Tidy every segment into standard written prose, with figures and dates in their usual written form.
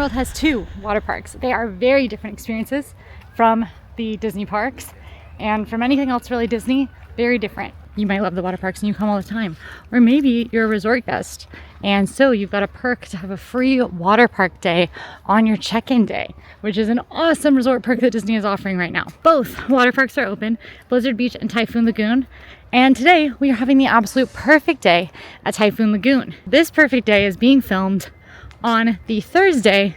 World has two water parks. They are very different experiences from the Disney parks, and from anything else really Disney, very different. You might love the water parks and you come all the time, or maybe you're a resort guest and so you've got a perk to have a free water park day on your check-in day, which is an awesome resort perk that Disney is offering right now. Both water parks are open, Blizzard Beach and Typhoon Lagoon, and today we are having the absolute perfect day at Typhoon Lagoon. This perfect day is being filmed on the Thursday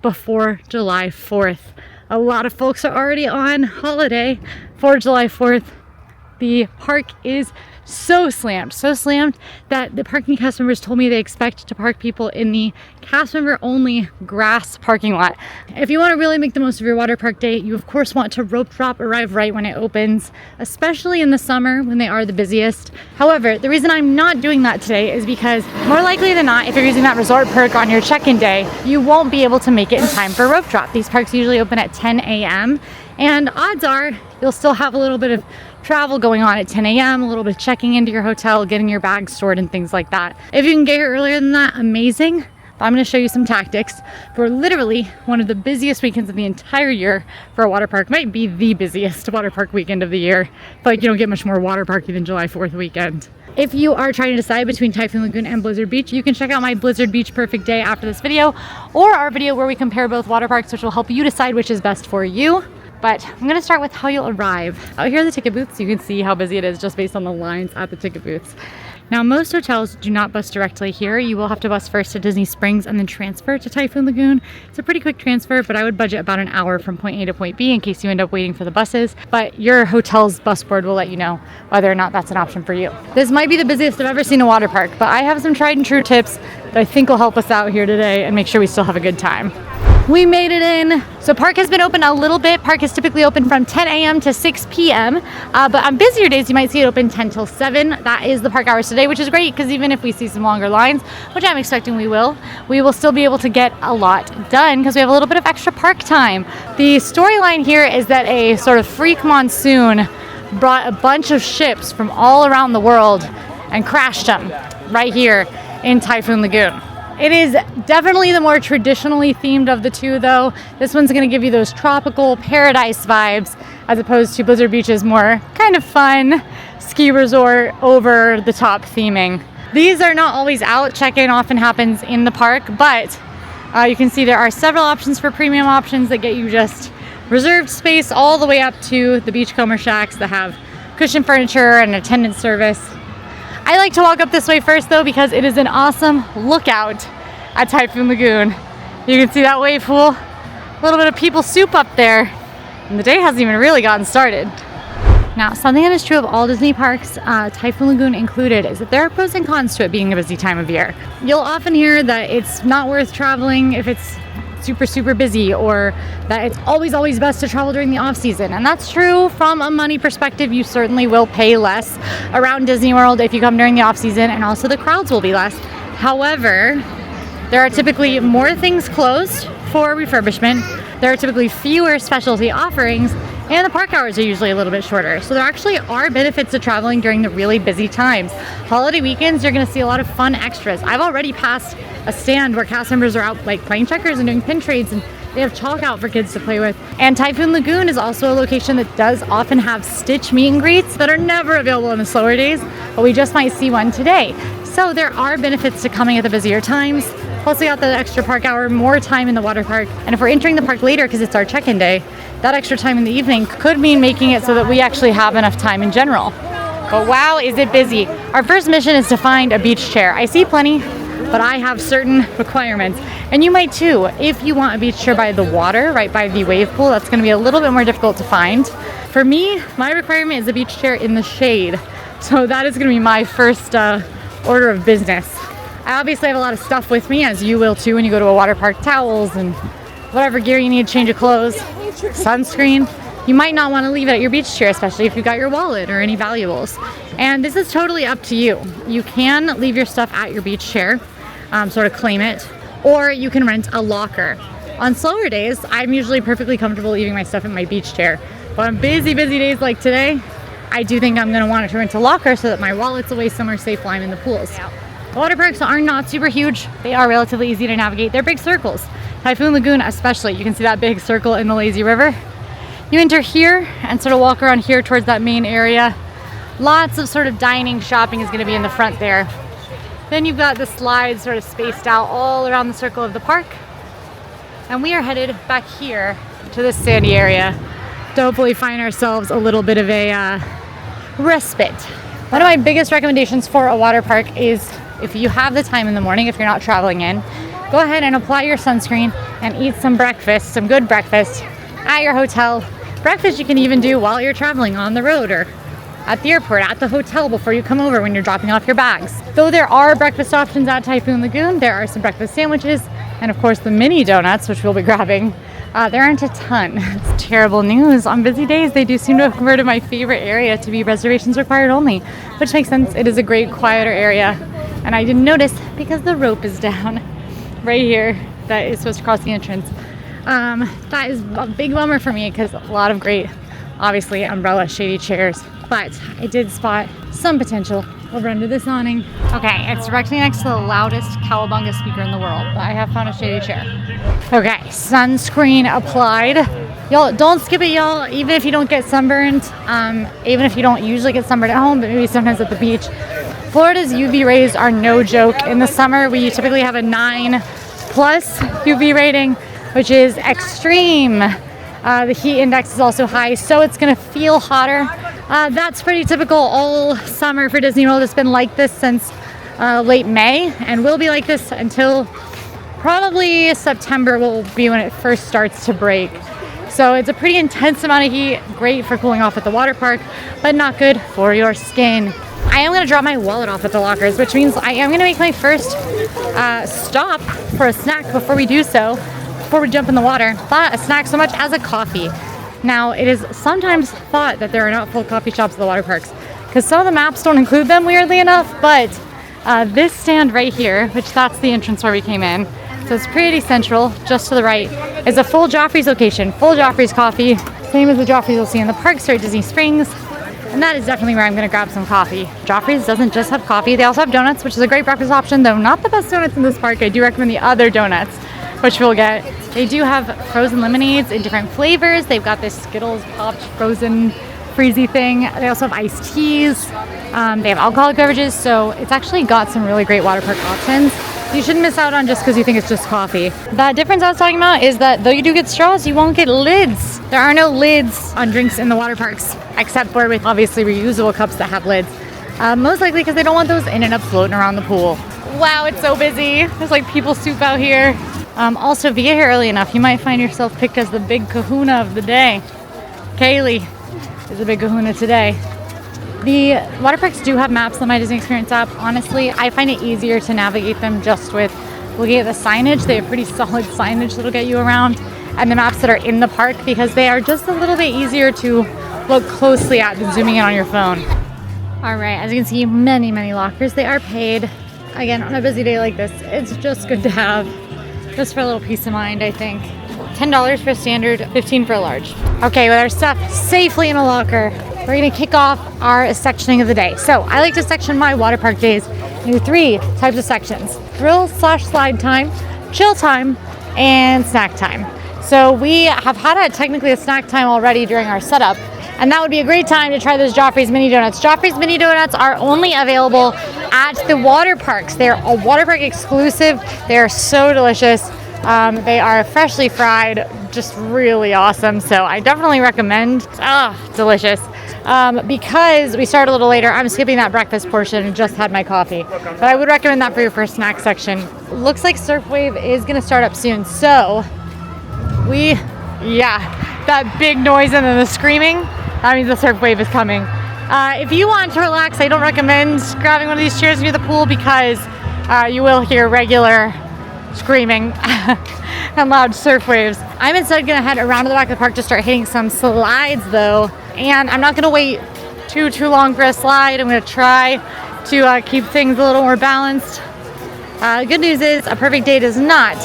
before July 4th. A lot of folks are already on holiday for July 4th. The park is so slammed that the parking cast members told me they expect to park people in the cast member only grass parking lot. If you want to really make the most of your water park day, you of course want to rope drop arrive right when it opens, especially in the summer when they are the busiest. However, the reason I'm not doing that today is because more likely than not, if you're using that resort perk on your check-in day, you won't be able to make it in time for rope drop. These parks usually open at 10 a.m. and odds are you'll still have a little bit of travel going on at 10 a.m., a little bit of checking into your hotel, getting your bags stored and things like that. If you can get here earlier than that, amazing. But I'm going to show you some tactics for literally one of the busiest weekends of the entire year for a water park. Might be the busiest water park weekend of the year, but you don't get much more water parky than July 4th weekend. If you are trying to decide between Typhoon Lagoon and Blizzard Beach, you can check out my Blizzard Beach Perfect Day after this video, or our video where we compare both water parks, which will help you decide which is best for you. But I'm gonna start with how you'll arrive. Out here are the ticket booths. You can see how busy it is just based on the lines at the ticket booths. Now, most hotels do not bus directly here. You will have to bus first to Disney Springs and then transfer to Typhoon Lagoon. It's a pretty quick transfer, but I would budget about an hour from point A to point B in case you end up waiting for the buses. But your hotel's bus board will let you know whether or not that's an option for you. This might be the busiest I've ever seen a water park, but I have some tried and true tips that I think will help us out here today and make sure we still have a good time. We made it in. So park has been open a little bit. Park is typically open from 10 a.m. to 6 p.m. But on busier days, you might see it open 10 till 7. That is the park hours today, which is great because even if we see some longer lines, which I'm expecting we will still be able to get a lot done because we have a little bit of extra park time. The storyline here is that a sort of freak monsoon brought a bunch of ships from all around the world and crashed them right here in Typhoon Lagoon. It is definitely the more traditionally themed of the two, though. This one's going to give you those tropical paradise vibes as opposed to Blizzard Beach's more kind of fun ski resort over the top theming. These are not always out. Check-in often happens in the park, but you can see there are several options for premium options that get you just reserved space all the way up to the beachcomber shacks that have cushioned furniture and attendant service. I like to walk up this way first though because it is an awesome lookout at Typhoon Lagoon. You can see that wave pool, a little bit of people soup up there, and the day hasn't even really gotten started. Now, something that is true of all Disney parks, Typhoon Lagoon included, is that there are pros and cons to it being a busy time of year. You'll often hear that it's not worth traveling if it's super busy, or that it's always best to travel during the off season. And that's true from a money perspective. You certainly will pay less around Disney World if you come during the off season, and also the crowds will be less. However, there are typically more things closed for refurbishment. There are typically fewer specialty offerings, and the park hours are usually a little bit shorter. So there actually are benefits to traveling during the really busy times. Holiday weekends, you're gonna see a lot of fun extras. I've already passed a stand where cast members are out like playing checkers and doing pin trades, and they have chalk out for kids to play with. And Typhoon Lagoon is also a location that does often have Stitch meet and greets that are never available on the slower days, but we just might see one today. So there are benefits to coming at the busier times. Plus we got the extra park hour, more time in the water park. And if we're entering the park later because it's our check-in day, that extra time in the evening could mean making it so that we actually have enough time in general. But wow, is it busy. Our first mission is to find a beach chair. I see plenty, but I have certain requirements. And you might too. If you want a beach chair by the water, right by the wave pool, that's gonna be a little bit more difficult to find. For me, my requirement is a beach chair in the shade. So that is gonna be my first order of business. I obviously have a lot of stuff with me, as you will too when you go to a water park, towels and whatever gear you need, change of clothes, sunscreen. You might not want to leave it at your beach chair, especially if you've got your wallet or any valuables. And this is totally up to you. You can leave your stuff at your beach chair, sort of claim it, or you can rent a locker. On slower days, I'm usually perfectly comfortable leaving my stuff at my beach chair. But on busy days like today, I do think I'm going to want to rent a locker so that my wallet's away somewhere safe while I'm in the pools. Water parks are not super huge. They are relatively easy to navigate. They're big circles. Typhoon Lagoon especially, you can see that big circle in the lazy river. You enter here and sort of walk around here towards that main area. Lots of sort of dining, shopping is going to be in the front there. Then you've got the slides sort of spaced out all around the circle of the park. And we are headed back here to this sandy area to hopefully find ourselves a little bit of a respite. One of my biggest recommendations for a water park is if you have the time in the morning, if you're not traveling in, go ahead and apply your sunscreen and eat some breakfast, some good breakfast at your hotel. Breakfast you can even do while you're traveling on the road or at the airport, at the hotel before you come over when you're dropping off your bags. Though there are breakfast options at Typhoon Lagoon, there are some breakfast sandwiches and of course the mini donuts, which we'll be grabbing. There aren't a ton. It's terrible news. On busy days, they do seem to have converted my favorite area to be reservations required only, which makes sense. It is a great, quieter area. And I didn't notice because the rope is down right here that is supposed to cross the entrance. That is a big bummer for me because a lot of great, obviously, umbrella shady chairs. But I did spot some potential over under this awning. Okay, it's directly next to the loudest cowabunga speaker in the world. But I have found a shady chair. Okay, sunscreen applied. Y'all, don't skip it, y'all. Even if you don't get sunburned, even if you don't usually get sunburned at home, but maybe sometimes at the beach. Florida's UV rays are no joke. In the summer, we typically have a 9+ UV rating, which is extreme. The heat index is also high, so it's gonna feel hotter. That's pretty typical all summer for Disney World. It's been like this since late May, and will be like this until probably September will be when it first starts to break. So it's a pretty intense amount of heat, great for cooling off at the water park, but not good for your skin. I am gonna drop my wallet off at the lockers, which means I am gonna make my first stop for a snack before we do so, before we jump in the water. But a snack so much as a coffee. Now, it is sometimes thought that there are not full coffee shops at the water parks because some of the maps don't include them, weirdly enough, but this stand right here, which that's the entrance where we came in, so it's pretty central, just to the right, is a full Joffrey's location, full Joffrey's coffee, same as the Joffrey's you'll see in the parks or at Disney Springs, and that is definitely where I'm gonna grab some coffee. Joffrey's doesn't just have coffee, they also have donuts, which is a great breakfast option, though not the best donuts in this park. I do recommend the other donuts, which we'll get. They do have frozen lemonades in different flavors. They've got this Skittles popped frozen freezy thing. They also have iced teas. They have alcoholic beverages, so it's actually got some really great water park options. You shouldn't miss out on just because you think it's just coffee. The difference I was talking about is that though you do get straws, you won't get lids. There are no lids on drinks in the water parks, except for with obviously reusable cups that have lids. Most likely because they don't want those in and up floating around the pool. Wow, it's so busy. There's like people soup out here. Also, if you get here early enough, you might find yourself picked as the big kahuna of the day. Kaylee is a big kahuna today. The water parks do have maps on my Disney Experience app. Honestly, I find it easier to navigate them just with looking at the signage. They have pretty solid signage that'll get you around, and the maps that are in the park because they are just a little bit easier to look closely at than zooming in on your phone. All right, as you can see, many, many lockers. They are paid. Again, on a busy day like this, it's just good to have. Just for a little peace of mind, I think. $10 for a standard, $15 for a large. Okay, with our stuff safely in a locker, we're gonna kick off our sectioning of the day. So I like to section my water park days into 3 types of sections: thrill/slide time, chill time, and snack time. So we have had technically a snack time already during our setup, and that would be a great time to try those Joffrey's mini donuts. Joffrey's mini donuts are only available at the water parks. They're a water park exclusive. They are so delicious. They are freshly fried, just really awesome. So I definitely recommend. Delicious. Because we started a little later, I'm skipping that breakfast portion and just had my coffee. But I would recommend that for your first snack section. Looks like Surf Wave is gonna start up soon. So that big noise and then the screaming, that means the surf wave is coming. If you want to relax, I don't recommend grabbing one of these chairs near the pool because you will hear regular screaming and loud surf waves. I'm instead gonna head around to the back of the park to start hitting some slides though, and I'm not gonna wait too long for a slide. I'm gonna try to keep things a little more balanced. Good news is a perfect day does not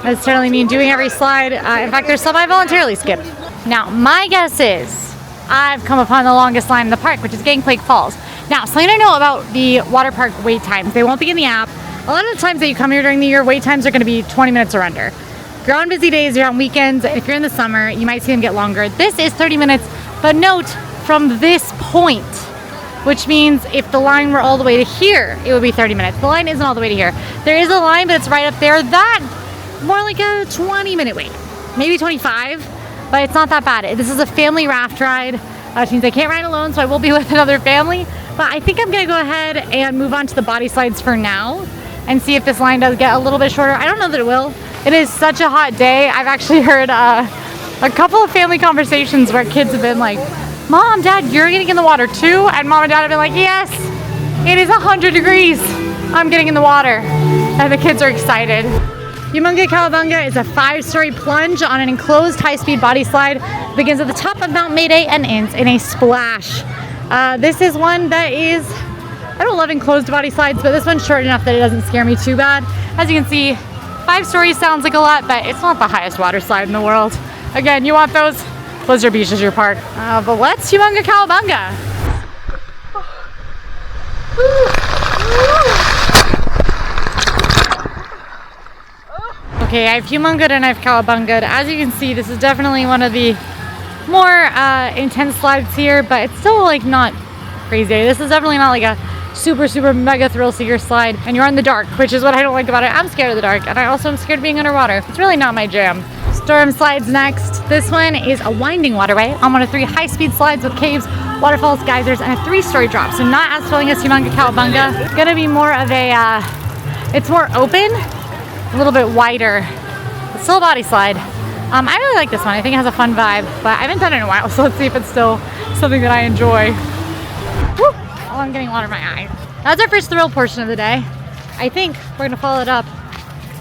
necessarily mean doing every slide. In fact, there's some I voluntarily skip. Now, my guess is I've come upon the longest line in the park, which is Gangplank Falls. Now, something to know about the water park wait times. They won't be in the app. A lot of the times that you come here during the year, wait times are going to be 20 minutes or under. you're on busy days, you're on weekends, if you're in the summer, you might see them get longer. This is 30 minutes, but note from this point, which means if the line were all the way to here, it would be 30 minutes. The line isn't all the way to here. There is a line, but it's right up there. That, more like a 20-minute wait, maybe 25, but it's not that bad. This is a family raft ride, which means I can't ride alone, so I will be with another family. But I think I'm gonna go ahead and move on to the body slides for now and see if this line does get a little bit shorter. I don't know that it will. It is such a hot day. I've actually heard a couple of family conversations where kids have been like, Mom, Dad, you're getting in the water too? And Mom and Dad have been like, yes, it is 100 degrees. I'm getting in the water. And the kids are excited. Humunga Cowabunga is a 5-story plunge on an enclosed high-speed body slide. It begins at the top of Mount Mayday and ends in a splash. This is one that is, I don't love enclosed body slides, but this one's short enough that it doesn't scare me too bad. As you can see, 5 stories sounds like a lot, but it's not the highest water slide in the world. Again, you want those? Blizzard Beach is your park. But let's Humunga Cowabunga. Okay, I've Humunga'd and I've Cowabunga'd. As you can see, this is definitely one of the more intense slides here, but it's still like not crazy. This is definitely not like a super mega thrill seeker slide, and you're in the dark, which is what I don't like about it. I'm scared of the dark, and I also am scared of being underwater. It's really not my jam. Storm slides next. This one is a winding waterway on one of 3 high-speed slides with caves, waterfalls, geysers, and a 3-story drop. So not as thrilling as Humunga Cowabunga. It's gonna be more of a, it's more open, a little bit wider. It's still a body slide. I really like this one. I think it has a fun vibe, but I haven't done it in a while, so let's see if it's still something that I enjoy. Woo! Oh, I'm getting water in my eye. That's our first thrill portion of the day. I think we're gonna follow it up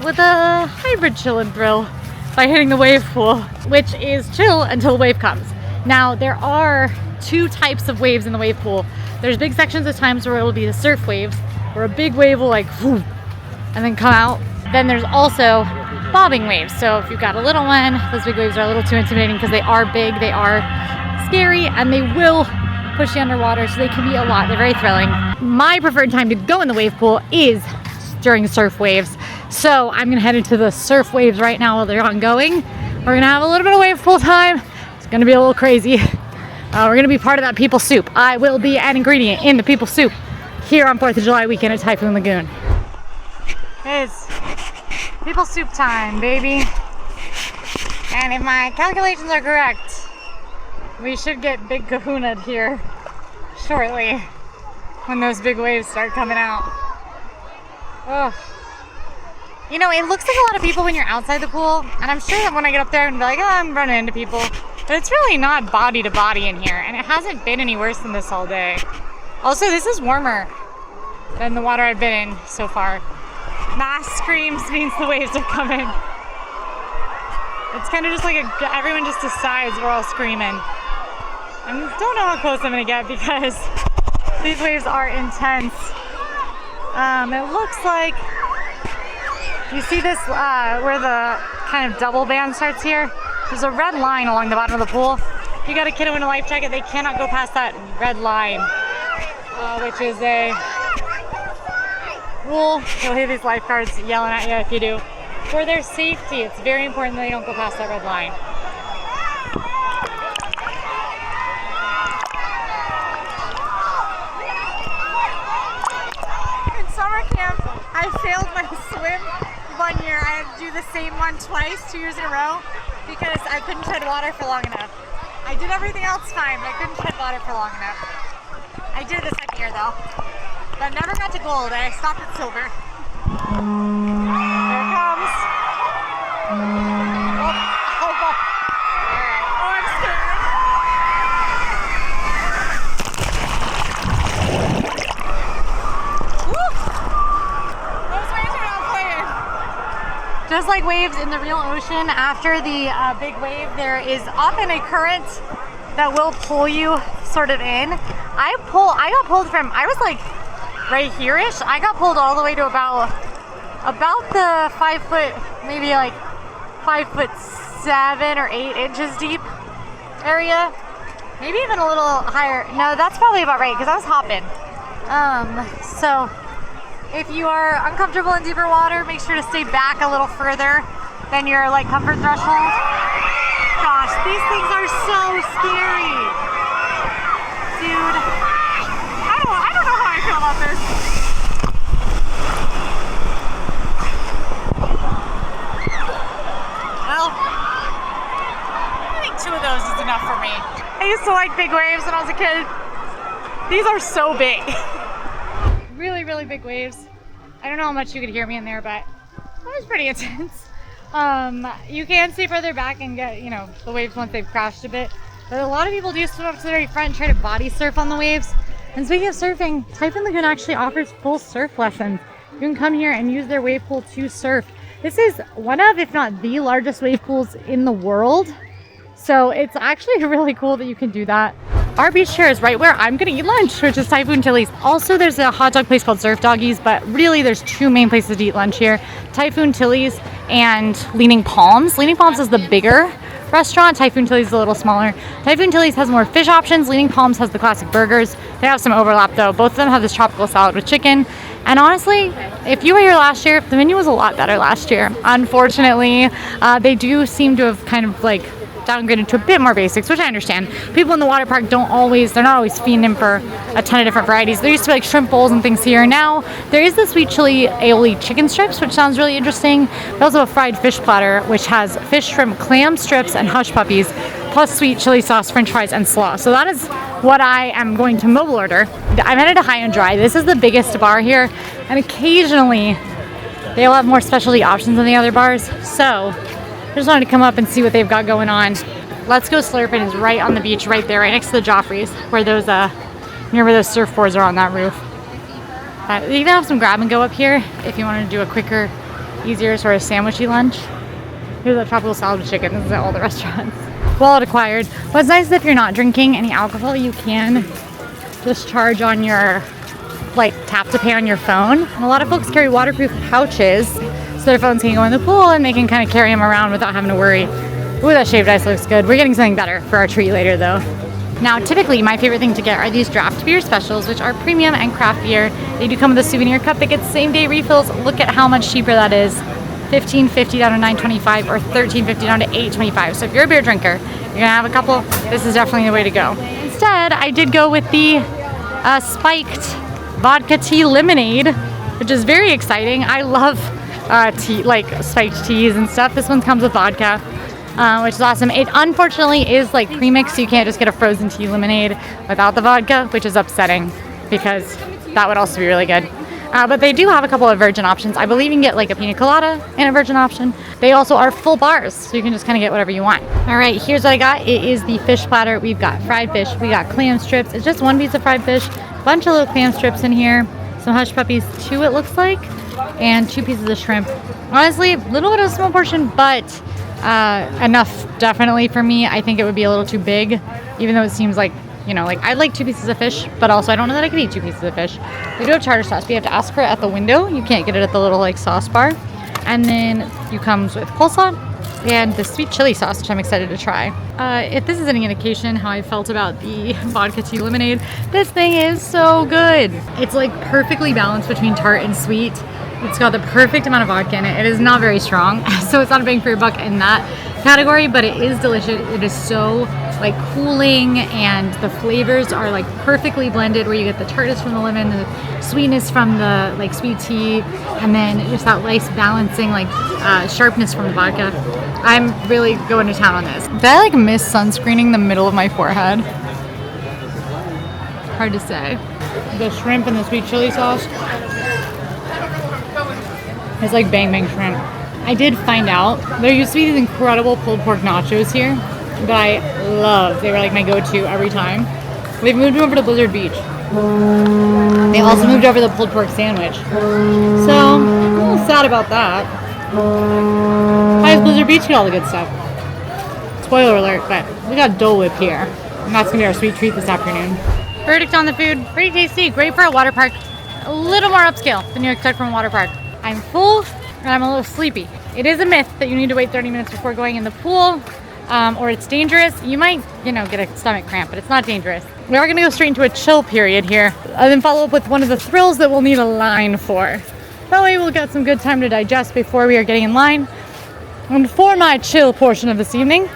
with a hybrid chill and thrill by hitting the wave pool, which is chill until the wave comes. Now, there are 2 types of waves in the wave pool. There's big sections of times where it will be the surf waves, where a big wave will like, whoo, and then come out. Then there's also bobbing waves. So if you've got a little one, those big waves are a little too intimidating because they are big, they are scary, and they will push you underwater, so they can be a lot. They're very thrilling. My preferred time to go in the wave pool is during surf waves. So I'm gonna head into the surf waves right now while they're ongoing. We're gonna have a little bit of wave pool time. It's gonna be a little crazy. We're gonna be part of that people soup. I will be an ingredient in the people soup here on 4th of July weekend at Typhoon Lagoon. It's people soup time, baby. And if my calculations are correct, we should get big kahuna'd here shortly when those big waves start coming out. Ugh. You know, it looks like a lot of people when you're outside the pool, and I'm sure that when I get up there, I'm gonna be like, oh, I'm running into people. But it's really not body to body in here, and it hasn't been any worse than this all day. Also, this is warmer than the water I've been in so far. Mass screams means the waves are coming. It's kind of just like everyone just decides we're all screaming. I don't know how close I'm gonna get because these waves are intense. It looks like, you see this where the kind of double band starts here? There's a red line along the bottom of the pool. If you got a kiddo in a life jacket, they cannot go past that red line, which is a rule. You'll hear these lifeguards yelling at you if you do. For their safety, it's very important that they don't go past that red line. In summer camp, I failed my swim one year. I had to do the same one twice, 2 years in a row, because I couldn't tread water for long enough. I did everything else fine, but I couldn't tread water for long enough. I did it the second year though. But never got to gold, and I stopped at silver. There it comes. Oh, God. Alright. Oh, I'm scared. Woo! Those waves are not playing. Just like waves in the real ocean, after the big wave, there is often a current that will pull you sort of in. I got pulled from, I was like right here-ish. I got pulled all the way to about the 5 foot, maybe like 5'7" or 8 inches deep area. Maybe even a little higher. No, that's probably about right because I was hopping. So if you are uncomfortable in deeper water, make sure to stay back a little further. than your like comfort threshold. Gosh, these things are so scary. Dude, I don't know how I feel about this. Well, I think 2 of those is enough for me. I used to like big waves when I was a kid. These are so big. Really, really big waves. I don't know how much you could hear me in there, but that was pretty intense. You can see further back and get, you know, the waves once they've crashed a bit. But a lot of people do swim up to the very front and try to body surf on the waves. And speaking of surfing, Typhoon Lagoon actually offers full surf lessons. You can come here and use their wave pool to surf. This is one of, if not the largest wave pools in the world. So it's actually really cool that you can do that. Our beach chair is right where I'm gonna eat lunch, which is Typhoon Tilly's. Also, there's a hot dog place called Surf Doggies, but really there's 2 main places to eat lunch here. Typhoon Tilly's and Leaning Palms. Leaning Palms is the bigger restaurant. Typhoon Tilly's is a little smaller. Typhoon Tilly's has more fish options. Leaning Palms has the classic burgers. They have some overlap though. Both of them have this tropical salad with chicken. And honestly, if you were here last year, the menu was a lot better last year. Unfortunately, they do seem to have kind of like downgraded to a bit more basics, which I understand. People in the water park they're not always fiending for a ton of different varieties. There used to be like shrimp bowls and things here. Now there is the sweet chili aioli chicken strips, which sounds really interesting. They also have a fried fish platter, which has fish, shrimp, clam strips, and hush puppies, plus sweet chili sauce, french fries, and slaw. So that is what I am going to mobile order. I'm headed to High and Dry. This is the biggest bar here, and occasionally they'll have more specialty options than the other bars. So I just wanted to come up and see what they've got going on. Let's Go Slurpin' is right on the beach, right there, right next to the Joffreys, where those near where those surfboards are on that roof. They even have some grab and go up here if you want to do a quicker, easier sort of sandwichy lunch. Here's a tropical salad with chicken. This is at all the restaurants. Wallet acquired. What's nice is if you're not drinking any alcohol, you can just charge on your like tap to pay on your phone. And a lot of folks carry waterproof pouches so their phones can go in the pool and they can kind of carry them around without having to worry. Ooh, that shaved ice looks good. We're getting something better for our treat later though. Now, typically my favorite thing to get are these draft beer specials, which are premium and craft beer. They do come with a souvenir cup that gets same day refills. Look at how much cheaper that is. $15.50 down to $9.25 or $13.50 down to $8.25. So if you're a beer drinker, you're gonna have a couple, this is definitely the way to go. Instead, I did go with the spiked vodka tea lemonade, which is very exciting. I love tea, like spiked teas and stuff. This one comes with vodka, which is awesome. It unfortunately is like premixed, so you can't just get a frozen tea lemonade without the vodka, which is upsetting because that would also be really good. But they do have a couple of virgin options. I believe you can get like a pina colada and a virgin option. They also are full bars, so you can just kind of get whatever you want. All right, here's what I got. It is the fish platter. We've got fried fish. We got clam strips. It's just one piece of fried fish, a bunch of little clam strips in here, some hush puppies, 2 it looks like, and 2 pieces of shrimp. Honestly, a little bit of a small portion, but enough definitely for me. I think it would be a little too big, even though it seems like, you know, like I'd like 2 pieces of fish, but also I don't know that I could eat 2 pieces of fish. They do have tartar sauce, but you have to ask for it at the window. You can't get it at the little like sauce bar. And then it comes with coleslaw and the sweet chili sauce, which I'm excited to try. If this is any indication how I felt about the vodka tea lemonade, this thing is so good. It's like perfectly balanced between tart and sweet. It's got the perfect amount of vodka in it. It is not very strong, so it's not a bang for your buck in that category, but it is delicious. It is so like cooling, and the flavors are like perfectly blended, where you get the tartness from the lemon, the sweetness from the like sweet tea, and then just that nice balancing like sharpness from the vodka. I'm really going to town on this. Did I like miss sunscreening the middle of my forehead? Hard to say. The shrimp and the sweet chili sauce. It's like bang bang shrimp. I did find out there used to be these incredible pulled pork nachos here that I love. They were like my go-to every time. They've moved over to Blizzard Beach. They also moved over the pulled pork sandwich. So I'm a little sad about that. Why does Blizzard Beach get all the good stuff? Spoiler alert, but we got Dole Whip here. And that's gonna be our sweet treat this afternoon. Verdict on the food, pretty tasty, great for a water park. A little more upscale than you expect from a water park. I'm full and I'm a little sleepy. It is a myth that you need to wait 30 minutes before going in the pool, or it's dangerous. You might, you know, get a stomach cramp, but it's not dangerous. We are gonna go straight into a chill period here, and then follow up with one of the thrills that we'll need a line for. That way we'll get some good time to digest before we are getting in line And for my chill portion of this evening,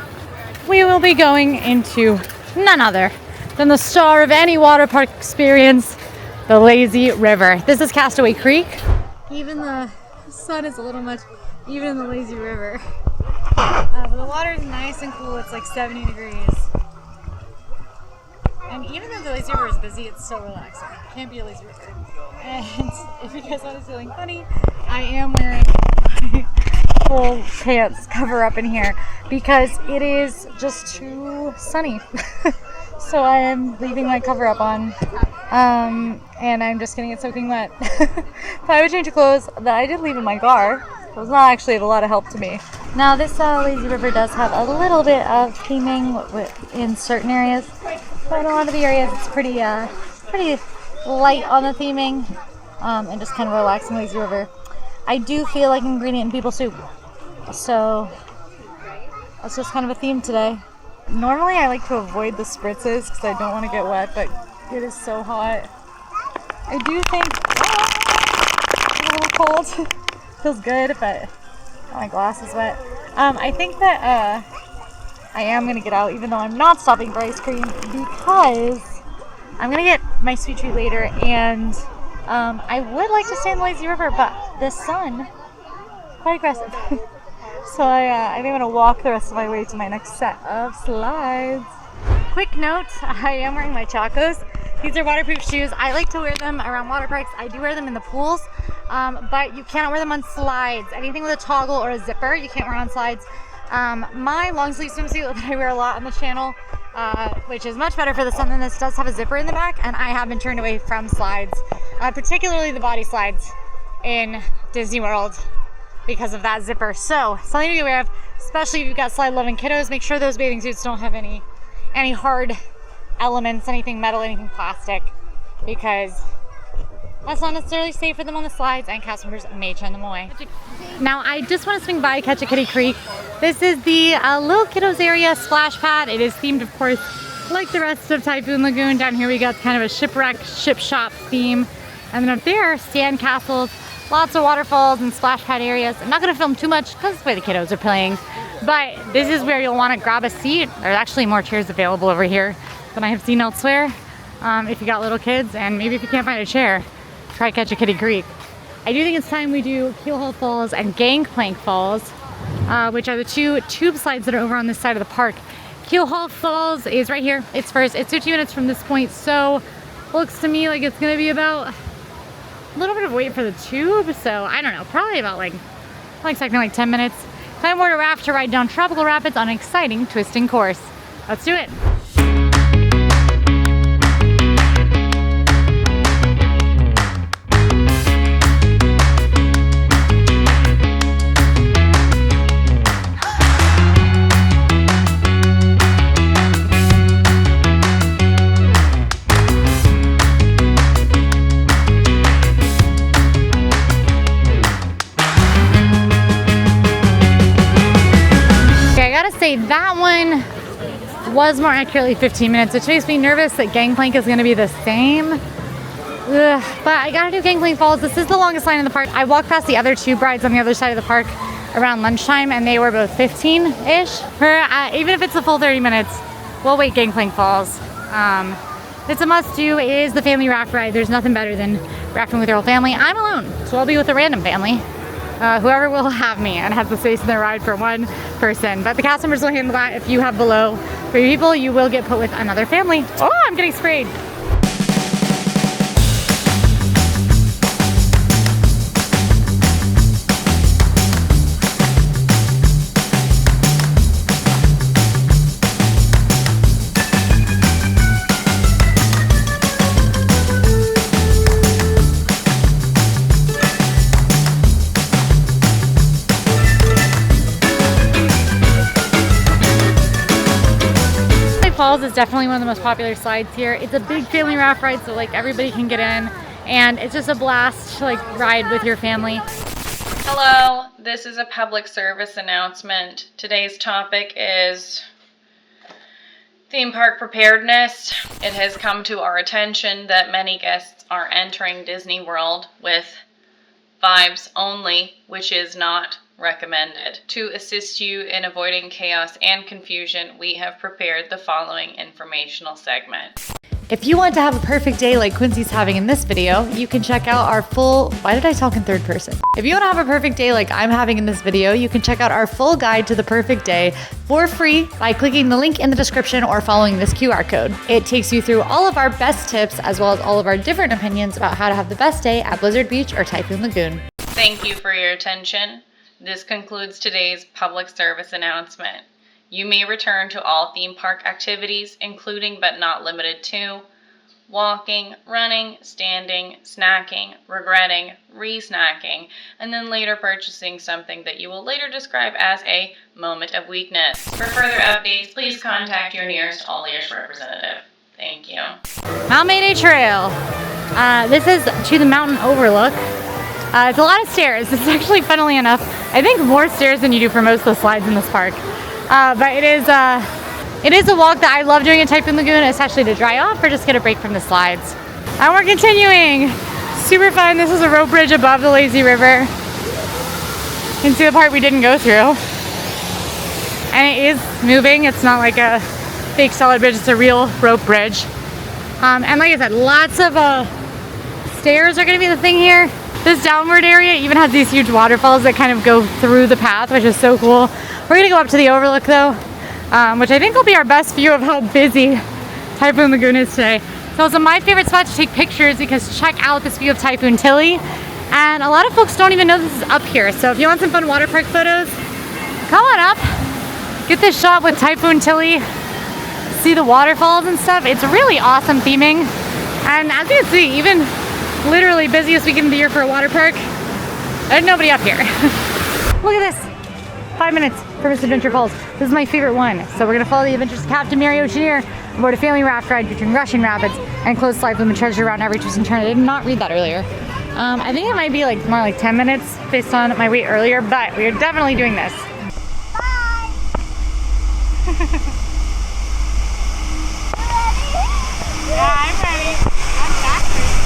we will be going into none other than the star of any water park experience, the lazy river. This is Castaway Creek. Even the sun is a little much, even in the lazy river. But the water is nice and cool. It's like 70 degrees. And even though the lazy river is busy, it's so relaxing. It can't be a lazy river. And if you guys want to see something funny, I am wearing my full pants cover up in here because it is just too sunny. So I am leaving my cover up on, and I'm just getting it soaking wet. If I would change of clothes that I did leave in my car, it was not actually of a lot of help to me. Now this lazy river does have a little bit of theming in certain areas, but in a lot of the areas it's pretty light on the theming, and just kind of relaxing lazy river. I do feel like an ingredient in people soup, so that's just kind of a theme today. Normally I like to avoid the spritzes because I don't want to get wet, but it is so hot. I do think it's a little cold. Feels good, but my glass is wet. I think that I am going to get out even though I'm not stopping for ice cream because I'm going to get my sweet treat later, and I would like to stay in the lazy river, but the sun is quite aggressive. So I think I'm going to walk the rest of my way to my next set of slides. Quick note, I am wearing my Chacos. These are waterproof shoes. I like to wear them around water parks. I do wear them in the pools, but you cannot wear them on slides. Anything with a toggle or a zipper, you can't wear on slides. My long sleeve swimsuit that I wear a lot on the channel, which is much better for the sun than this, does have a zipper in the back, and I have been turned away from slides, particularly the body slides in Disney World, because of that zipper. So something to be aware of, especially if you've got slide loving kiddos. Make sure those bathing suits don't have any hard elements, anything metal, anything plastic, because that's not necessarily safe for them on the slides, and customers may turn them away. Now I just want to swing by Catch a Kitty Creek. This is the little kiddos area splash pad. It is themed, of course, like the rest of Typhoon Lagoon. Down here we got kind of a shipwreck ship shop theme, and then up there sand castles, lots of waterfalls and splash pad areas. I'm not going to film too much because that's where the kiddos are playing, but this is where you'll want to grab a seat. There's actually more chairs available over here than I have seen elsewhere. If you got little kids, and maybe if you can't find a chair, try Catch a Kitty Creek. I do think it's time we do Keelhaul Falls and Gangplank Falls, which are the two tube slides that are over on this side of the park. Keelhaul Falls is right here. It's 15 minutes from this point, so looks to me like it's going to be about a little bit of wait for the tube, so I don't know, probably about I'm expecting like 10 minutes. Climb aboard a raft to ride down tropical rapids on an exciting twisting course. Let's do it. Say that one was more accurately 15 minutes, which makes me nervous that Gangplank is going to be the same. Ugh, but I gotta do Gangplank Falls. This is the longest line in the park. I walked past the other tube rides on the other side of the park around lunchtime, and they were both 15-ish. Even if it's a full 30 minutes, we'll wait Gangplank Falls. It's a must-do. It is the family raft ride. There's nothing better than rafting with your whole family. I'm alone, so I'll be with a random family. Whoever will have me and has the space in their ride for one person. But the cast members will handle that. If you have below 3 people, you will get put with another family. Oh, I'm getting sprayed. Falls is definitely one of the most popular slides here. It's a big family raft ride, so everybody can get in, and it's just a blast to ride with your family. Hello, this is a public service announcement. Today's topic is theme park preparedness. It has come to our attention that many guests are entering Disney World with vibes only, which is not recommended. To assist you in avoiding chaos and confusion, we have prepared the following informational segment. If you want to have a perfect day like Quincy's having in this video, you can check out our full, why did I talk in third person? If you want to have a perfect day like I'm having in this video, you can check out our full guide to the perfect day for free by clicking the link in the description or following this QR code. It takes you through all of our best tips as well as all of our different opinions about how to have the best day at Blizzard Beach or Typhoon Lagoon. Thank you for your attention. This concludes today's public service announcement. You may return to all theme park activities, including but not limited to walking, running, standing, snacking, regretting, re-snacking, and then later purchasing something that you will later describe as a moment of weakness. For further updates, please contact your nearest AllEars representative. Thank you. Mount Mayday Trail. This is to the mountain overlook. It's a lot of stairs. It's actually, funnily enough, I think more stairs than you do for most of the slides in this park. But it is a walk that I love doing at Typhoon Lagoon, especially to dry off or just get a break from the slides. And we're continuing. Super fun. This is a rope bridge above the lazy river. You can see the part we didn't go through. And it is moving. It's not like a fake solid bridge. It's a real rope bridge. And like I said, lots of stairs are going to be the thing here. This downward area even has these huge waterfalls that kind of go through the path, which is so cool. We're going to go up to the overlook though. Which I think will be our best view of how busy Typhoon Lagoon is today. So it's my favorite spot to take pictures because check out this view of Typhoon Tilly. And a lot of folks don't even know this is up here. So if you want some fun water park photos, come on up. Get this shot with Typhoon Tilly. See the waterfalls and stuff. It's really awesome theming. And as you can see, even literally busiest weekend of the year for a water park, there's nobody up here. Look at this. 5 minutes for Misadventure Falls. This is my favorite one. So we're gonna follow the adventures of Captain Mary Oceaneer aboard a family raft ride featuring rushing rapids and closed slides with treasure around every twist and turn. I did not read that earlier. I think it might be more like 10 minutes based on my wait earlier, but we are definitely doing this. Bye! Yeah, I'm ready. I'm backwards.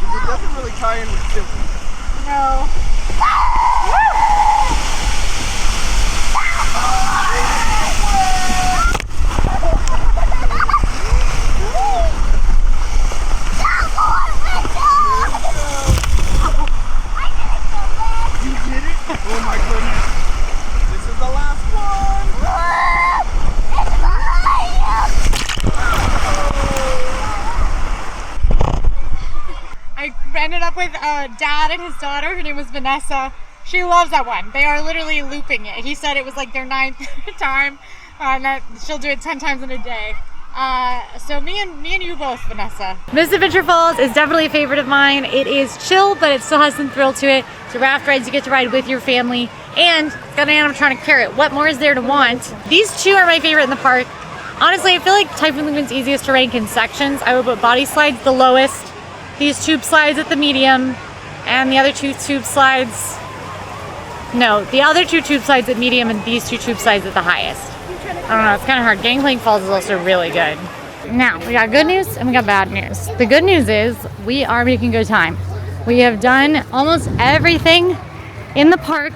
It doesn't really tie in with Simple. No. You did it? Oh my goodness. This is the last one. I ended up with dad and his daughter. Her name was Vanessa. She loves that one. They are literally looping it. He said it was like their 9th time, and that she'll do it 10 times in a day. So me and you both, Vanessa. Misadventure Falls is definitely a favorite of mine. It is chill, but it still has some thrill to it. So raft rides you get to ride with your family, and it's got an animatronic carrot. What more is there to want? These two are my favorite in the park. Honestly, I feel like Typhoon Lagoon's easiest to rank in sections. I would put body slides the lowest, these tube slides at the medium, and the other two tube slides, no, the other two tube slides at medium and these two tube slides at the highest. I don't know, it's kind of hard. Gangplank Falls is also really good. Now, we got good news and we got bad news. The good news is we are making good time. We have done almost everything in the park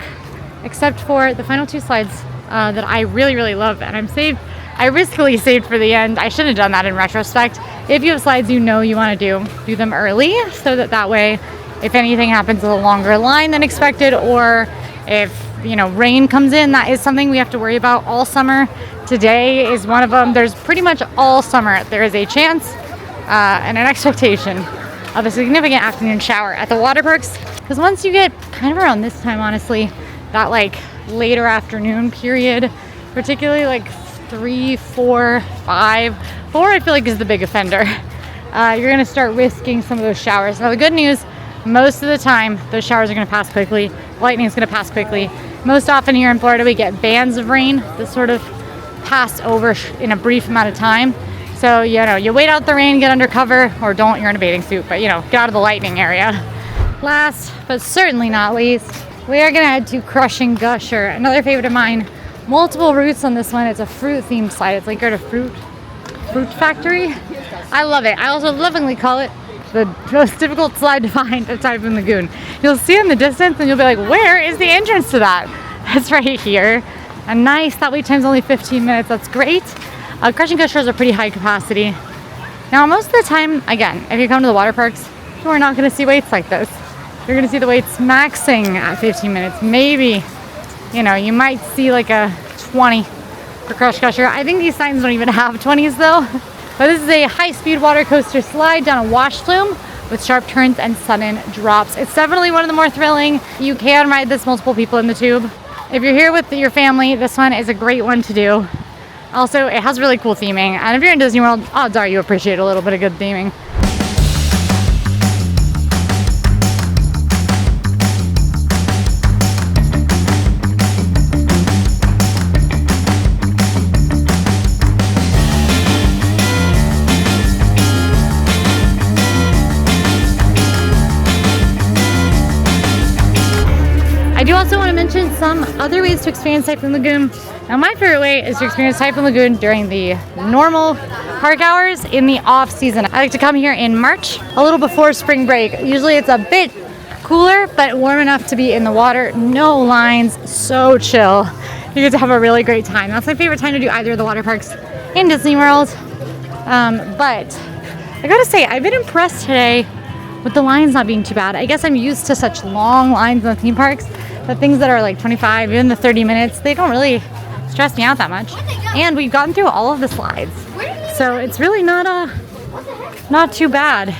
except for the final two slides that I really, really love, and I riskily saved for the end. I shouldn't have done that in retrospect. If you have slides you know you want to do them early so that way if anything happens with a longer line than expected, or if rain comes in, that is something we have to worry about all summer. Today is one of them. There's pretty much all summer there is a chance and an expectation of a significant afternoon shower at the water parks, because once you get kind of around this time, honestly, that later afternoon period, particularly 3, 4, 5. 4 I feel like is the big offender. You're gonna start risking some of those showers. Now the good news, most of the time those showers are gonna pass quickly, lightning is gonna pass quickly, Most often here in Florida, we get bands of rain that sort of pass over in a brief amount of time. So, you know, you wait out the rain, get under cover, or don't, you're in a bathing suit, but you know, get out of the lightning area. Last, but certainly not least, we are gonna head to Crushing Gusher, another favorite of mine. Multiple routes on this one. It's a fruit themed slide. It's like you're at a fruit factory. I love it. I also lovingly call it the most difficult slide to find at Typhoon Lagoon. You'll see it in the distance and you'll be like, where is the entrance to that? It's right here. And nice, that wait time's only 15 minutes. That's great. Crushing Gushers are pretty high capacity. Now, most of the time, again, if you come to the water parks, you are not going to see waits like this. You're going to see the waits maxing at 15 minutes. Maybe, you know, you might see like a 20 for Crush Gusher. I think these signs don't even have 20s though. But this is a high-speed water coaster slide down a wash plume with sharp turns and sudden drops. It's definitely one of the more thrilling. You can ride this multiple people in the tube. If you're here with your family, this one is a great one to do. Also, it has really cool theming. And if you're in Disney World, odds are you appreciate a little bit of good theming. I do also want to mention some other ways to experience Typhoon Lagoon. Now, my favorite way is to experience Typhoon Lagoon during the normal park hours in the off season. I like to come here in March, a little before spring break. Usually it's a bit cooler, but warm enough to be in the water. No lines, so chill. You get to have a really great time. That's my favorite time to do either of the water parks in Disney World. But I gotta say, I've been impressed today with the lines not being too bad. I guess I'm used to such long lines in the theme parks that things that are like 25, even the 30 minutes, they don't really stress me out that much. And we've gotten through all of the slides. So it's really not too bad.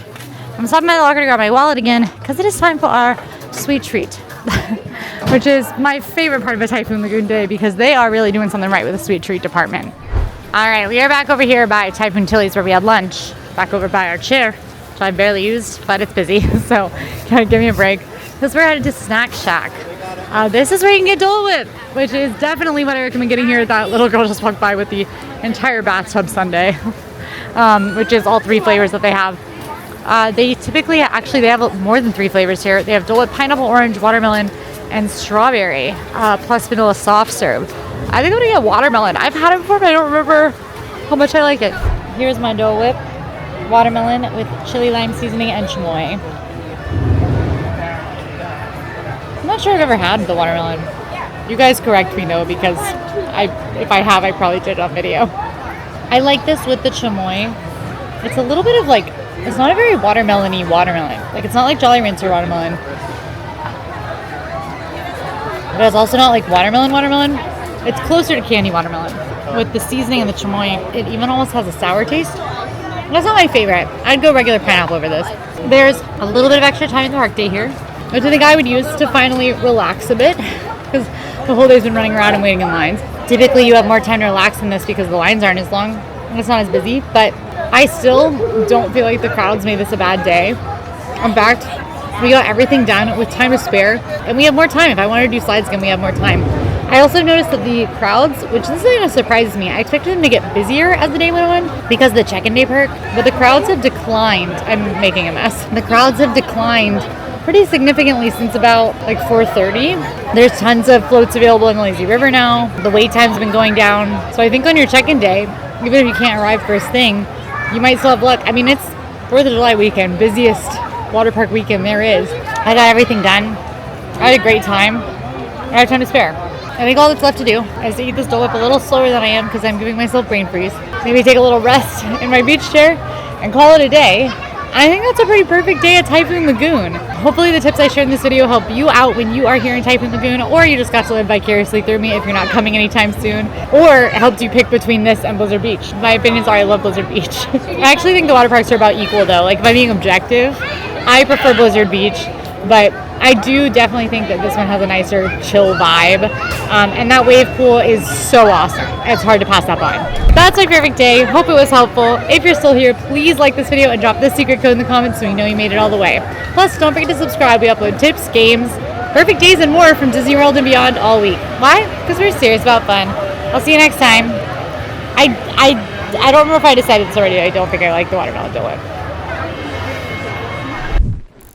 I'm stopping by the locker to grab my wallet again because it is time for our sweet treat, which is my favorite part of a Typhoon Lagoon day because they are really doing something right with the sweet treat department. All right, we are back over here by Typhoon Tilly's where we had lunch, back over by our chair, which I barely used, but it's busy, so give me a break. Because we're headed to Snack Shack. This is where you can get Dole Whip, which is definitely what I recommend getting here. That little girl just walked by with the entire bathtub sundae, which is all 3 flavors that they have. They typically, actually, they have more than 3 flavors here. They have Dole Whip, pineapple, orange, watermelon, and strawberry, plus vanilla soft serve. I think I'm gonna get watermelon. I've had it before, but I don't remember how much I like it. Here's my Dole Whip, watermelon with chili lime seasoning and chamoy. I'm not sure I've ever had the watermelon. You guys correct me though, because if I have, I probably did it on video. I like this with the chamoy. It's a little bit of like, it's not a very watermelon-y watermelon. Like it's not like Jolly Rancher watermelon. But it's also not like watermelon. It's closer to candy watermelon. With the seasoning and the chamoy, it even almost has a sour taste. That's not my favorite. I'd go regular pineapple over this. There's a little bit of extra time in the park day here, which I think I would use to finally relax a bit because the whole day's been running around and waiting in lines. Typically you have more time to relax in this because the lines aren't as long and it's not as busy, but I still don't feel like the crowds made this a bad day. In fact, we got everything done with time to spare and we have more time. If I wanted to do slides again, we have more time. I also noticed that the crowds, which this kind of surprises me, I expected them to get busier as the day went on because of the check-in day perk, but the crowds have declined. I'm making a mess. The crowds have declined pretty significantly since about like 4:30. There's tons of floats available in the Lazy River now. The wait time's been going down. So I think on your check-in day, even if you can't arrive first thing, you might still have luck. I mean, it's 4th of July weekend, busiest water park weekend there is. I got everything done. I had a great time. I have time to spare. I think all that's left to do is to eat this Dole Whip a little slower than I am because I'm giving myself brain freeze. Maybe take a little rest in my beach chair and call it a day. I think that's a pretty perfect day at Typhoon Lagoon. Hopefully the tips I shared in this video help you out when you are here in Typhoon Lagoon, or you just got to live vicariously through me if you're not coming anytime soon, or it helped you pick between this and Blizzard Beach. My opinions are I love Blizzard Beach. I actually think the water parks are about equal though. Like if I'm being objective, I prefer Blizzard Beach, but I do definitely think that this one has a nicer chill vibe. And that wave pool is so awesome. It's hard to pass that by. That's my perfect day. Hope it was helpful. If you're still here, please like this video and drop the secret code in the comments so we know you made it all the way. Plus, don't forget to subscribe. We upload tips, games, Perfect days and more from Disney World and beyond all week. Why? Because we're serious about fun. I'll see you next time. I don't remember if I decided this already. I don't think I like the watermelon Dole Whip.